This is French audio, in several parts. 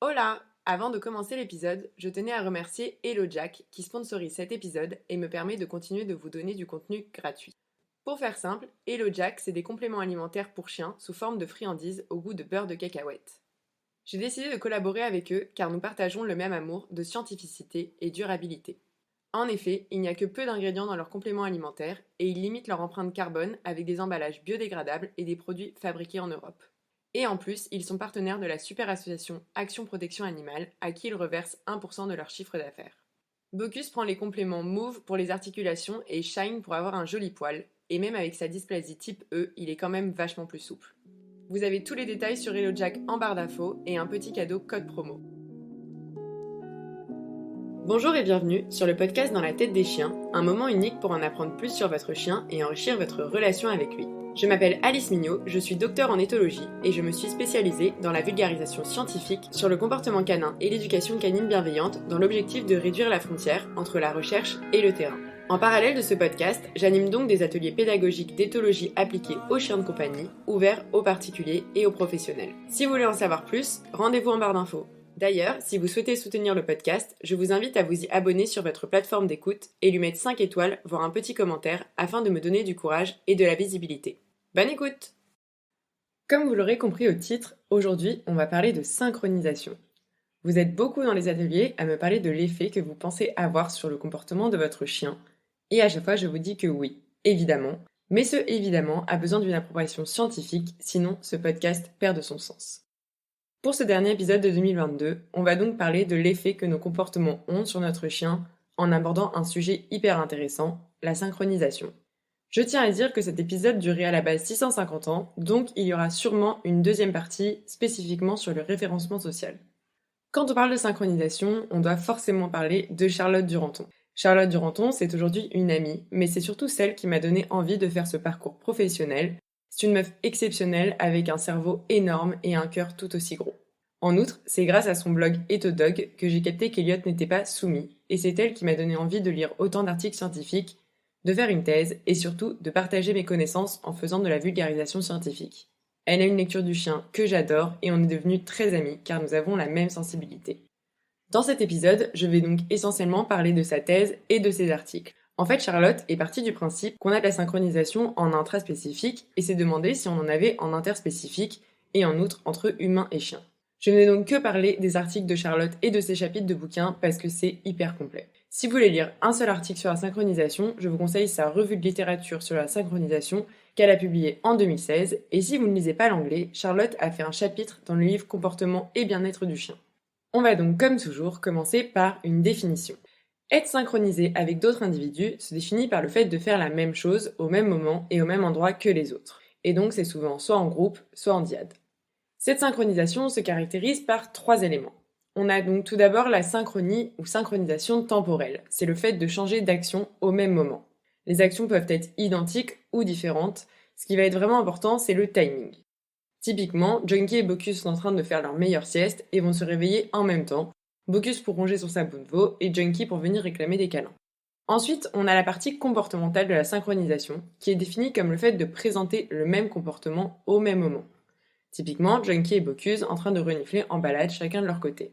Hola! Avant de commencer l'épisode, je tenais à remercier HelloJack qui sponsorise cet épisode et me permet de continuer de vous donner du contenu gratuit. Pour faire simple, HelloJack, c'est des compléments alimentaires pour chiens sous forme de friandises au goût de beurre de cacahuète. J'ai décidé de collaborer avec eux car nous partageons le même amour de scientificité et durabilité. En effet, il n'y a que peu d'ingrédients dans leurs compléments alimentaires et ils limitent leur empreinte carbone avec des emballages biodégradables et des produits fabriqués en Europe. Et en plus, ils sont partenaires de la super association Action Protection Animale, à qui ils reversent 1% de leur chiffre d'affaires. Bocuse prend les compléments Move pour les articulations et Shine pour avoir un joli poil, et même avec sa dysplasie type E, il est quand même vachement plus souple. Vous avez tous les détails sur HelloJack en barre d'infos et un petit cadeau code promo. Bonjour et bienvenue sur le podcast Dans la tête des chiens, un moment unique pour en apprendre plus sur votre chien et enrichir votre relation avec lui. Je m'appelle Alice Mignot, je suis docteure en éthologie et je me suis spécialisée dans la vulgarisation scientifique sur le comportement canin et l'éducation canine bienveillante dans l'objectif de réduire la frontière entre la recherche et le terrain. En parallèle de ce podcast, j'anime donc des ateliers pédagogiques d'éthologie appliqués aux chiens de compagnie, ouverts aux particuliers et aux professionnels. Si vous voulez en savoir plus, rendez-vous en barre d'infos. D'ailleurs, si vous souhaitez soutenir le podcast, je vous invite à vous y abonner sur votre plateforme d'écoute et lui mettre 5 étoiles, voire un petit commentaire, afin de me donner du courage et de la visibilité. Bonne écoute! Comme vous l'aurez compris au titre, aujourd'hui, on va parler de synchronisation. Vous êtes beaucoup dans les ateliers à me parler de l'effet que vous pensez avoir sur le comportement de votre chien, et à chaque fois je vous dis que oui, évidemment, mais ce évidemment a besoin d'une approbation scientifique, sinon ce podcast perd de son sens. Pour ce dernier épisode de 2022, on va donc parler de l'effet que nos comportements ont sur notre chien en abordant un sujet hyper intéressant, la synchronisation. Je tiens à dire que cet épisode durait à la base 650 ans, donc il y aura sûrement une deuxième partie spécifiquement sur le référencement social. Quand on parle de synchronisation, on doit forcément parler de Charlotte Duranton. Charlotte Duranton, c'est aujourd'hui une amie, mais c'est surtout celle qui m'a donné envie de faire ce parcours professionnel. C'est une meuf exceptionnelle avec un cerveau énorme et un cœur tout aussi gros. En outre, c'est grâce à son blog Ethodog que j'ai capté qu'Eliot n'était pas soumis, et c'est elle qui m'a donné envie de lire autant d'articles scientifiques, de faire une thèse, et surtout de partager mes connaissances en faisant de la vulgarisation scientifique. Elle a une lecture du chien que j'adore, et on est devenus très amis car nous avons la même sensibilité. Dans cet épisode, je vais donc essentiellement parler de sa thèse et de ses articles. En fait, Charlotte est partie du principe qu'on a de la synchronisation en intraspécifique et s'est demandé si on en avait en interspécifique et en outre entre humains et chiens. Je n'ai donc que parler des articles de Charlotte et de ses chapitres de bouquins parce que c'est hyper complet. Si vous voulez lire un seul article sur la synchronisation, je vous conseille sa revue de littérature sur la synchronisation qu'elle a publiée en 2016 et si vous ne lisez pas l'anglais, Charlotte a fait un chapitre dans le livre Comportement et bien-être du chien. On va donc comme toujours commencer par une définition. Être synchronisé avec d'autres individus se définit par le fait de faire la même chose au même moment et au même endroit que les autres. Et donc c'est souvent soit en groupe, soit en dyade. Cette synchronisation se caractérise par 3 éléments. On a donc tout d'abord la synchronie ou synchronisation temporelle. C'est le fait de changer d'action au même moment. Les actions peuvent être identiques ou différentes. Ce qui va être vraiment important, c'est le timing. Typiquement, Junkie et Bocuse sont en train de faire leur meilleure sieste et vont se réveiller en même temps. Bocuse pour ronger sur sa bout de veau et Junkie pour venir réclamer des câlins. Ensuite, on a la partie comportementale de la synchronisation, qui est définie comme le fait de présenter le même comportement au même moment. Typiquement, Junkie et Bocuse en train de renifler en balade chacun de leur côté.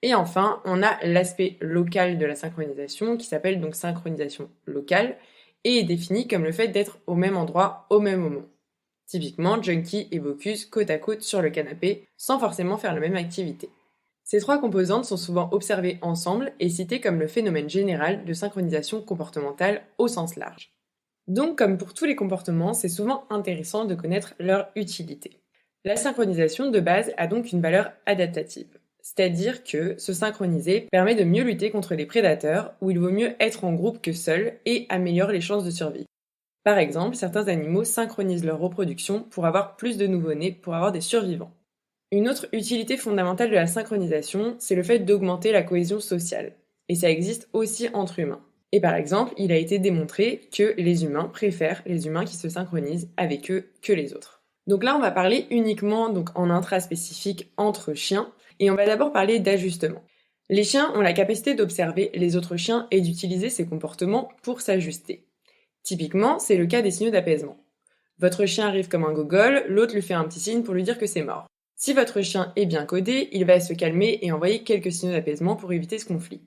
Et enfin, on a l'aspect local de la synchronisation, qui s'appelle donc synchronisation locale, et est définie comme le fait d'être au même endroit au même moment. Typiquement, Junkie et Bocuse côte à côte sur le canapé, sans forcément faire la même activité. Ces 3 composantes sont souvent observées ensemble et citées comme le phénomène général de synchronisation comportementale au sens large. Donc, comme pour tous les comportements, c'est souvent intéressant de connaître leur utilité. La synchronisation de base a donc une valeur adaptative, c'est-à-dire que se synchroniser permet de mieux lutter contre les prédateurs, où il vaut mieux être en groupe que seul et améliore les chances de survie. Par exemple, certains animaux synchronisent leur reproduction pour avoir plus de nouveau-nés, pour avoir des survivants. Une autre utilité fondamentale de la synchronisation, c'est le fait d'augmenter la cohésion sociale. Et ça existe aussi entre humains. Et par exemple, il a été démontré que les humains préfèrent les humains qui se synchronisent avec eux que les autres. Donc là, on va parler uniquement en intraspécifique entre chiens, et on va d'abord parler d'ajustement. Les chiens ont la capacité d'observer les autres chiens et d'utiliser ces comportements pour s'ajuster. Typiquement, c'est le cas des signaux d'apaisement. Votre chien arrive comme un gogol, l'autre lui fait un petit signe pour lui dire que c'est mort. Si votre chien est bien codé, il va se calmer et envoyer quelques signaux d'apaisement pour éviter ce conflit.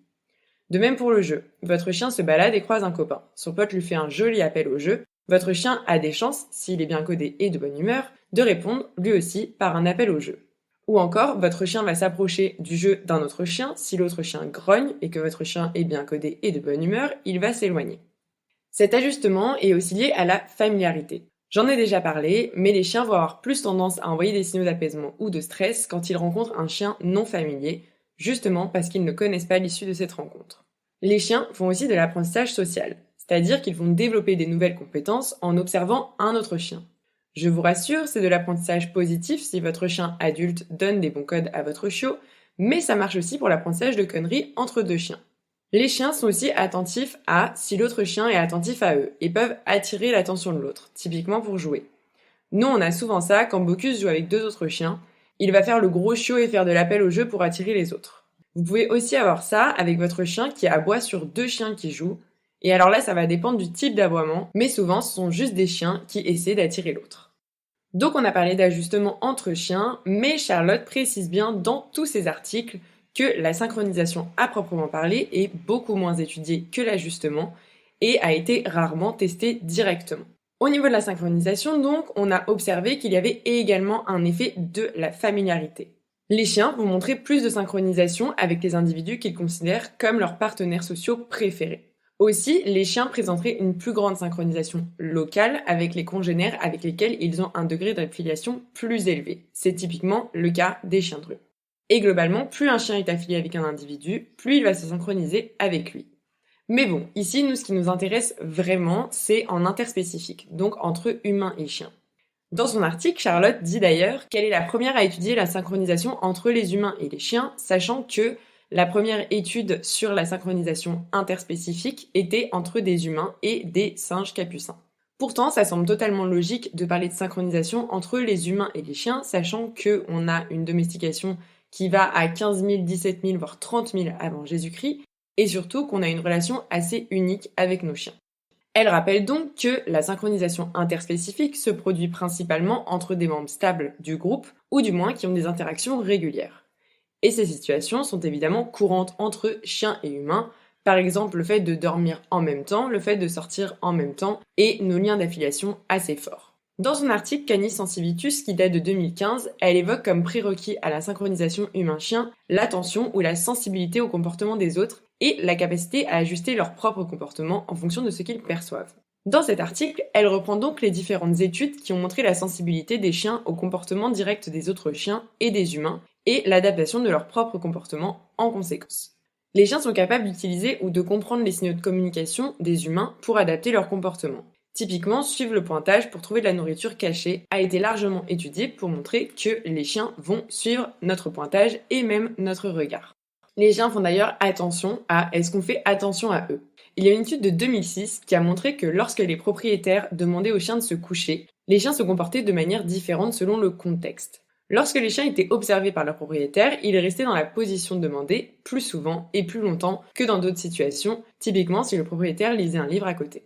De même pour le jeu. Votre chien se balade et croise un copain. Son pote lui fait un joli appel au jeu. Votre chien a des chances, s'il est bien codé et de bonne humeur, de répondre, lui aussi, par un appel au jeu. Ou encore, votre chien va s'approcher du jeu d'un autre chien. Si l'autre chien grogne et que votre chien est bien codé et de bonne humeur, il va s'éloigner. Cet ajustement est aussi lié à la familiarité. J'en ai déjà parlé, mais les chiens vont avoir plus tendance à envoyer des signaux d'apaisement ou de stress quand ils rencontrent un chien non familier, justement parce qu'ils ne connaissent pas l'issue de cette rencontre. Les chiens font aussi de l'apprentissage social, c'est-à-dire qu'ils vont développer des nouvelles compétences en observant un autre chien. Je vous rassure, c'est de l'apprentissage positif si votre chien adulte donne des bons codes à votre chiot, mais ça marche aussi pour l'apprentissage de conneries entre deux chiens. Les chiens sont aussi attentifs à si l'autre chien est attentif à eux et peuvent attirer l'attention de l'autre, typiquement pour jouer. Nous, on a souvent ça quand Bocuse joue avec deux autres chiens. Il va faire le gros chiot et faire de l'appel au jeu pour attirer les autres. Vous pouvez aussi avoir ça avec votre chien qui aboie sur deux chiens qui jouent. Et alors là, ça va dépendre du type d'aboiement, mais souvent, ce sont juste des chiens qui essaient d'attirer l'autre. Donc on a parlé d'ajustement entre chiens, mais Charlotte précise bien dans tous ses articles que la synchronisation à proprement parler est beaucoup moins étudiée que l'ajustement et a été rarement testée directement. Au niveau de la synchronisation, donc, on a observé qu'il y avait également un effet de la familiarité. Les chiens vont montrer plus de synchronisation avec les individus qu'ils considèrent comme leurs partenaires sociaux préférés. Aussi, les chiens présenteraient une plus grande synchronisation locale avec les congénères avec lesquels ils ont un degré d'affiliation plus élevé. C'est typiquement le cas des chiens de rue. Et globalement, plus un chien est affilié avec un individu, plus il va se synchroniser avec lui. Mais bon, ici, nous, ce qui nous intéresse vraiment, c'est en interspécifique, donc entre humains et chiens. Dans son article, Charlotte dit d'ailleurs qu'elle est la première à étudier la synchronisation entre les humains et les chiens, sachant que la première étude sur la synchronisation interspécifique était entre des humains et des singes capucins. Pourtant, ça semble totalement logique de parler de synchronisation entre les humains et les chiens, sachant qu'on a une domestication qui va à 15 000, 17 000, voire 30 000 avant Jésus-Christ, et surtout qu'on a une relation assez unique avec nos chiens. Elle rappelle donc que la synchronisation interspécifique se produit principalement entre des membres stables du groupe, ou du moins qui ont des interactions régulières. Et ces situations sont évidemment courantes entre chiens et humains, par exemple le fait de dormir en même temps, le fait de sortir en même temps, et nos liens d'affiliation assez forts. Dans son article Canis Sensivitus, qui date de 2015, elle évoque comme prérequis à la synchronisation humain-chien l'attention ou la sensibilité au comportement des autres et la capacité à ajuster leur propre comportement en fonction de ce qu'ils perçoivent. Dans cet article, elle reprend donc les différentes études qui ont montré la sensibilité des chiens au comportement direct des autres chiens et des humains et l'adaptation de leur propre comportement en conséquence. Les chiens sont capables d'utiliser ou de comprendre les signaux de communication des humains pour adapter leur comportement. Typiquement, suivre le pointage pour trouver de la nourriture cachée a été largement étudié pour montrer que les chiens vont suivre notre pointage et même notre regard. Les chiens font d'ailleurs attention à est-ce qu'on fait attention à eux. Il y a une étude de 2006 qui a montré que lorsque les propriétaires demandaient aux chiens de se coucher, les chiens se comportaient de manière différente selon le contexte. Lorsque les chiens étaient observés par leurs propriétaires, ils restaient dans la position demandée plus souvent et plus longtemps que dans d'autres situations, typiquement si le propriétaire lisait un livre à côté.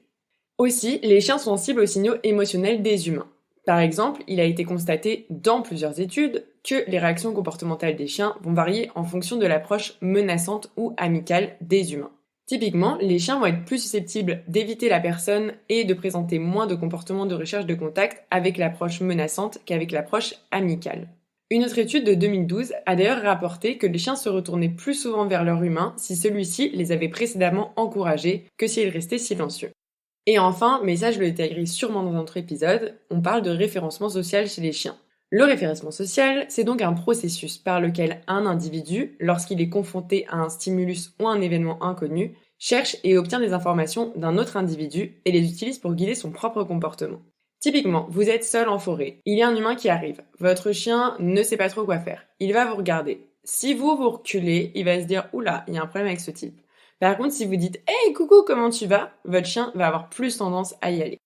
Aussi, les chiens sont sensibles aux signaux émotionnels des humains. Par exemple, il a été constaté dans plusieurs études que les réactions comportementales des chiens vont varier en fonction de l'approche menaçante ou amicale des humains. Typiquement, les chiens vont être plus susceptibles d'éviter la personne et de présenter moins de comportements de recherche de contact avec l'approche menaçante qu'avec l'approche amicale. Une autre étude de 2012 a d'ailleurs rapporté que les chiens se retournaient plus souvent vers leur humain si celui-ci les avait précédemment encouragés que s'ils restaient silencieux. Et enfin, mais ça je le détaillerai sûrement dans un autre épisode, on parle de référencement social chez les chiens. Le référencement social, c'est donc un processus par lequel un individu, lorsqu'il est confronté à un stimulus ou un événement inconnu, cherche et obtient des informations d'un autre individu et les utilise pour guider son propre comportement. Typiquement, vous êtes seul en forêt, il y a un humain qui arrive, votre chien ne sait pas trop quoi faire, il va vous regarder. Si vous reculez, il va se dire « Oula, il y a un problème avec ce type ». Par contre, si vous dites « Hey, coucou, comment tu vas ?», votre chien va avoir plus tendance à y aller.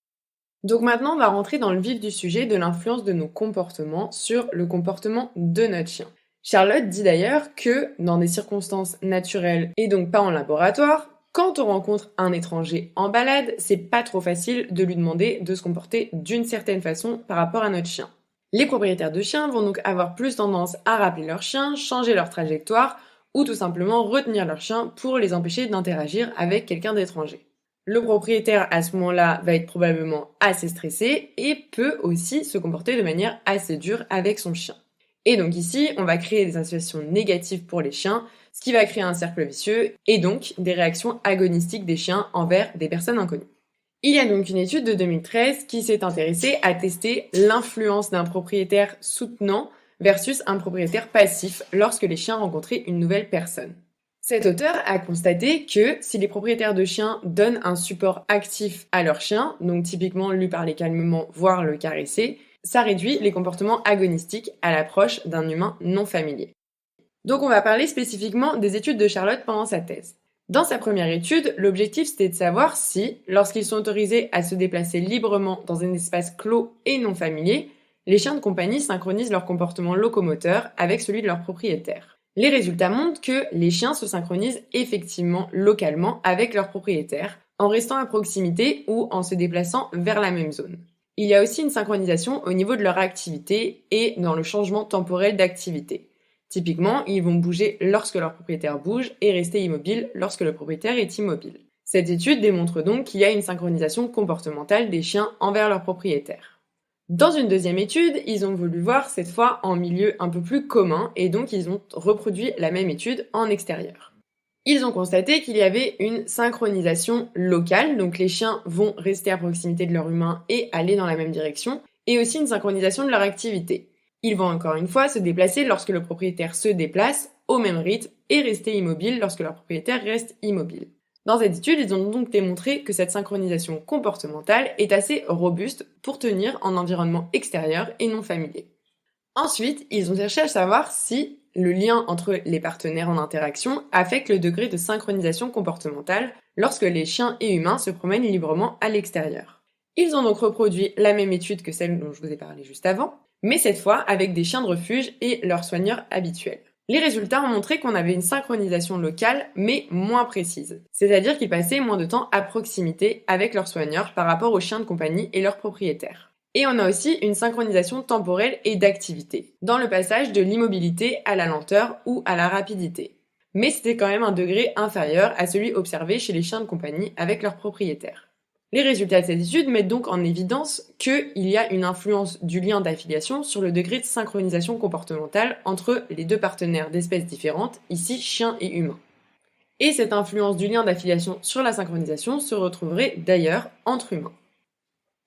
Donc maintenant, on va rentrer dans le vif du sujet de l'influence de nos comportements sur le comportement de notre chien. Charlotte dit d'ailleurs que, dans des circonstances naturelles et donc pas en laboratoire, quand on rencontre un étranger en balade, c'est pas trop facile de lui demander de se comporter d'une certaine façon par rapport à notre chien. Les propriétaires de chiens vont donc avoir plus tendance à rappeler leur chien, changer leur trajectoire ou tout simplement retenir leur chien pour les empêcher d'interagir avec quelqu'un d'étranger. Le propriétaire à ce moment-là va être probablement assez stressé et peut aussi se comporter de manière assez dure avec son chien. Et donc ici, on va créer des associations négatives pour les chiens, ce qui va créer un cercle vicieux et donc des réactions agonistiques des chiens envers des personnes inconnues. Il y a donc une étude de 2013 qui s'est intéressée à tester l'influence d'un propriétaire soutenant versus un propriétaire passif lorsque les chiens rencontraient une nouvelle personne. Cet auteur a constaté que si les propriétaires de chiens donnent un support actif à leur chien, donc typiquement lui parler calmement, voire le caresser, ça réduit les comportements agonistiques à l'approche d'un humain non familier. Donc on va parler spécifiquement des études de Charlotte pendant sa thèse. Dans sa première étude, l'objectif c'était de savoir si, lorsqu'ils sont autorisés à se déplacer librement dans un espace clos et non familier, les chiens de compagnie synchronisent leur comportement locomoteur avec celui de leur propriétaire. Les résultats montrent que les chiens se synchronisent effectivement localement avec leur propriétaire, en restant à proximité ou en se déplaçant vers la même zone. Il y a aussi une synchronisation au niveau de leur activité et dans le changement temporel d'activité. Typiquement, ils vont bouger lorsque leur propriétaire bouge et rester immobile lorsque le propriétaire est immobile. Cette étude démontre donc qu'il y a une synchronisation comportementale des chiens envers leur propriétaire. Dans une deuxième étude, ils ont voulu voir cette fois en milieu un peu plus commun et donc ils ont reproduit la même étude en extérieur. Ils ont constaté qu'il y avait une synchronisation locale, donc les chiens vont rester à proximité de leur humain et aller dans la même direction, et aussi une synchronisation de leur activité. Ils vont encore une fois se déplacer lorsque le propriétaire se déplace au même rythme et rester immobile lorsque leur propriétaire reste immobile. Dans cette étude, ils ont donc démontré que cette synchronisation comportementale est assez robuste pour tenir en environnement extérieur et non familier. Ensuite, ils ont cherché à savoir si le lien entre les partenaires en interaction affecte le degré de synchronisation comportementale lorsque les chiens et humains se promènent librement à l'extérieur. Ils ont donc reproduit la même étude que celle dont je vous ai parlé juste avant, mais cette fois avec des chiens de refuge et leurs soigneurs habituels. Les résultats ont montré qu'on avait une synchronisation locale, mais moins précise. C'est-à-dire qu'ils passaient moins de temps à proximité avec leurs soigneurs par rapport aux chiens de compagnie et leurs propriétaires. Et on a aussi une synchronisation temporelle et d'activité, dans le passage de l'immobilité à la lenteur ou à la rapidité. Mais c'était quand même un degré inférieur à celui observé chez les chiens de compagnie avec leurs propriétaires. Les résultats de cette étude mettent donc en évidence qu'il y a une influence du lien d'affiliation sur le degré de synchronisation comportementale entre les deux partenaires d'espèces différentes, ici chiens et humains. Et cette influence du lien d'affiliation sur la synchronisation se retrouverait d'ailleurs entre humains.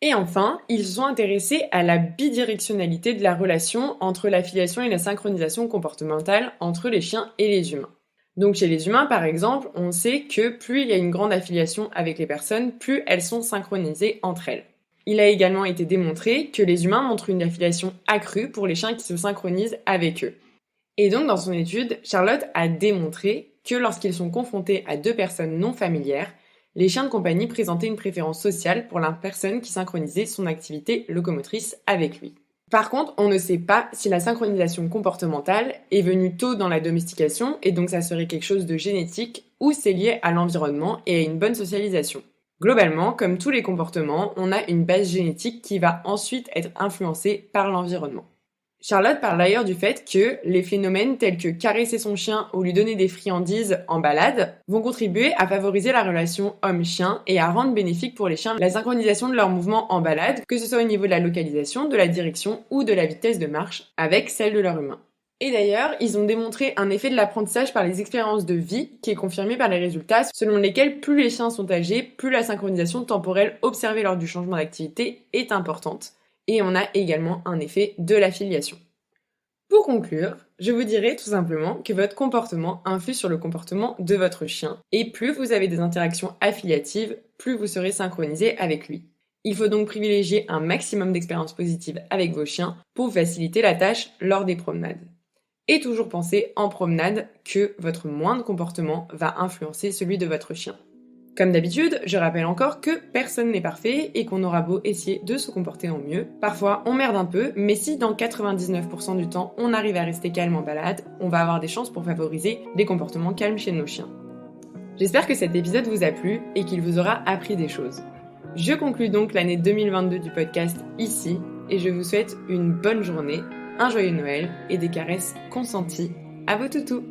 Et enfin, ils se sont intéressés à la bidirectionnalité de la relation entre l'affiliation et la synchronisation comportementale entre les chiens et les humains. Donc chez les humains, par exemple, on sait que plus il y a une grande affiliation avec les personnes, plus elles sont synchronisées entre elles. Il a également été démontré que les humains montrent une affiliation accrue pour les chiens qui se synchronisent avec eux. Et donc dans son étude, Charlotte a démontré que lorsqu'ils sont confrontés à deux personnes non familières, les chiens de compagnie présentaient une préférence sociale pour la personne qui synchronisait son activité locomotrice avec lui. Par contre, on ne sait pas si la synchronisation comportementale est venue tôt dans la domestication et donc ça serait quelque chose de génétique ou c'est lié à l'environnement et à une bonne socialisation. Globalement, comme tous les comportements, on a une base génétique qui va ensuite être influencée par l'environnement. Charlotte parle d'ailleurs du fait que les phénomènes tels que caresser son chien ou lui donner des friandises en balade vont contribuer à favoriser la relation homme-chien et à rendre bénéfique pour les chiens la synchronisation de leurs mouvements en balade, que ce soit au niveau de la localisation, de la direction ou de la vitesse de marche, avec celle de leur humain. Et d'ailleurs, ils ont démontré un effet de l'apprentissage par les expériences de vie qui est confirmé par les résultats selon lesquels plus les chiens sont âgés, plus la synchronisation temporelle observée lors du changement d'activité est importante. Et on a également un effet de l'affiliation. Pour conclure, je vous dirais tout simplement que votre comportement influe sur le comportement de votre chien, et plus vous avez des interactions affiliatives, plus vous serez synchronisé avec lui. Il faut donc privilégier un maximum d'expériences positives avec vos chiens pour vous faciliter la tâche lors des promenades. Et toujours penser en promenade que votre moindre comportement va influencer celui de votre chien. Comme d'habitude, je rappelle encore que personne n'est parfait et qu'on aura beau essayer de se comporter au mieux. Parfois, on merde un peu, mais si dans 99% du temps, on arrive à rester calme en balade, on va avoir des chances pour favoriser des comportements calmes chez nos chiens. J'espère que cet épisode vous a plu et qu'il vous aura appris des choses. Je conclus donc l'année 2022 du podcast ici et je vous souhaite une bonne journée, un joyeux Noël et des caresses consenties à vos toutous.